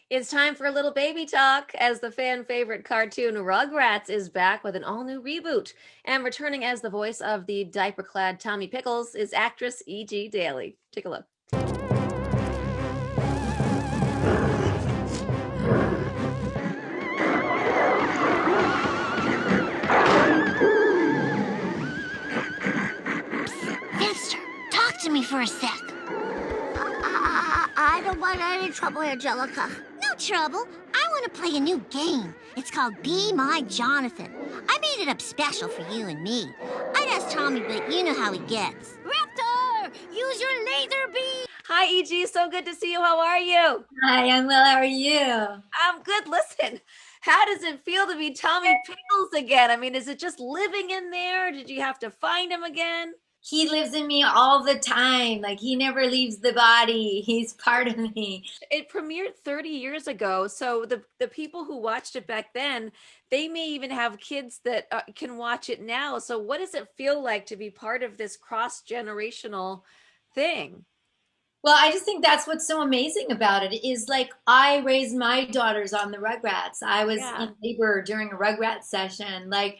It's time for a little baby talk as the fan favorite cartoon Rugrats is back with an all new reboot. And returning as the voice of the diaper clad Tommy Pickles is actress E.G. Daly. Take a look. Finster, talk to me for a sec. I don't want any trouble, Angelica. No trouble. I want to play a new game. It's called Be My Jonathan. I made it up special for you and me. I'd ask Tommy, but you know how he gets. Raptor, use your laser beam. Hi, E.G. So good to see you. How are you? Hi, I'm well. How are you? I'm good. Listen, how does it feel to be Tommy Pickles again? I mean, is it just living in there? Did you have to find him again? He lives in me all the time. Like he never leaves the body. He's part of me. It premiered 30 years ago, so the people who watched it back then, they may even have kids that can watch it now. So what does it feel like to be part of this cross-generational thing? Well, I just think that's what's so amazing about it is like I raised my daughters on the Rugrats. I was Yeah. in labor during a Rugrats session. Like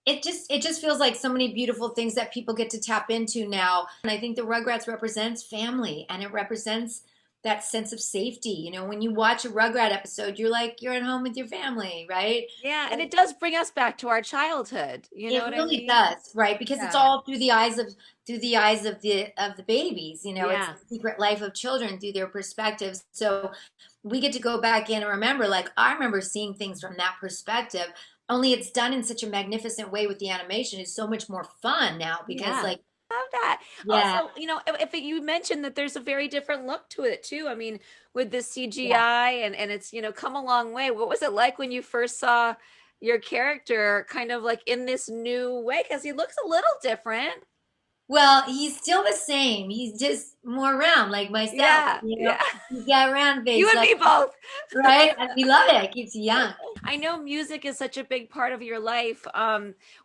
it just feels like so many beautiful things that people get to tap into now. And I think the Rugrats represents family and it represents that sense of safety. You know, when you watch a Rugrat episode, you're like you're at home with your family, right? Yeah, and it does bring us back to our childhood. You know It what I really mean? does, right? Because it's Yeah. all through the eyes of the babies, you know, it's Yeah. the secret life of children through their perspectives. So we get to go back in and remember, like I remember seeing things from that perspective, only it's done in such a magnificent way with the animation. It's so much more fun now because Yeah. like, Love that. yeah, Also, if you mentioned that there's a very different look to it too. I mean, with the yeah. CGI and it's, come a long way. What was it like when you first saw your character kind of like in this new way? Because he looks a little different. Well, he's still the same. He's just more round like myself, Yeah, you know. yeah. He's got a round You face and like, me both. right? And we love it. It keeps you young. I know music is such a big part of your life.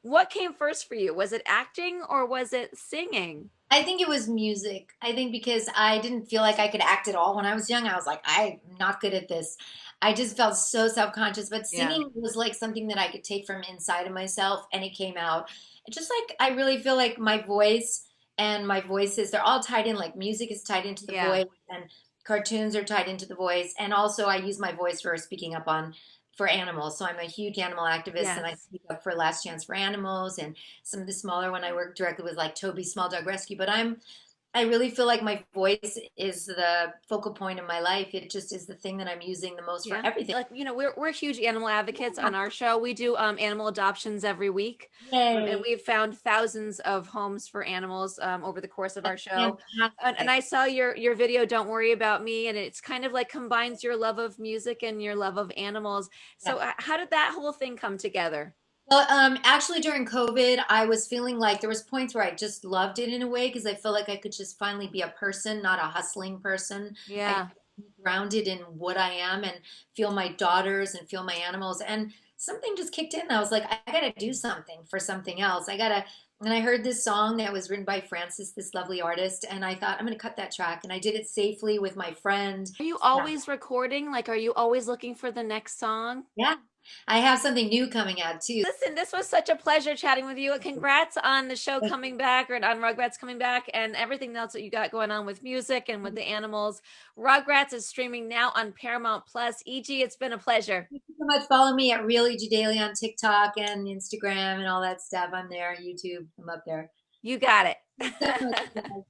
What came first for you? Was it acting or was it singing? I think it was music. I think because I didn't feel like I could act at all when I was young. I was like, I'm not good at this. I just felt so self-conscious. But Yeah. singing was like something that I could take from inside of myself and it came out. It's just like I really feel like my voice and my voices, they're all tied in. Like music is tied into the Yeah. voice and cartoons are tied into the voice. And also I use my voice for speaking up on for animals. So I'm a huge animal activist and I Yes. speak up for Last Chance for Animals and some of the smaller when I work directly with like Toby Small Dog Rescue. But I really feel like my voice is the focal point of my life. It just is the thing that I'm using the most for Yeah. everything. Like, we're huge animal advocates on our show. We do animal adoptions every week. And Yay. we've found thousands of homes for animals over the course of our That's show. And fantastic. I saw your video, Don't Worry About Me, and it's kind of like combines your love of music and your love of animals. Yeah. So how did that whole thing come together? Well, actually during COVID, I was feeling like there was points where I just loved it in a way because I felt like I could just finally be a person, not a hustling person. I could Yeah. be grounded in what I am and feel my daughters and feel my animals. And something just kicked in. I was like, I gotta do something for something else. And I heard this song that was written by Francis, this lovely artist, and I thought I'm gonna cut that track. And I did it safely with my friend. Are you Yeah. always recording? Like, are you always looking for the next song? Yeah. I have something new coming out too. Listen, this was such a pleasure chatting with you. Congrats on the show coming back or on Rugrats coming back and everything else that you got going on with music and with the animals. Rugrats is streaming now on Paramount Plus. EG, it's been a pleasure. Thank you so much. Follow me at Really Jadaily on TikTok and Instagram and all that stuff. I'm there, YouTube. I'm up there. You got Thanks so much, it. guys.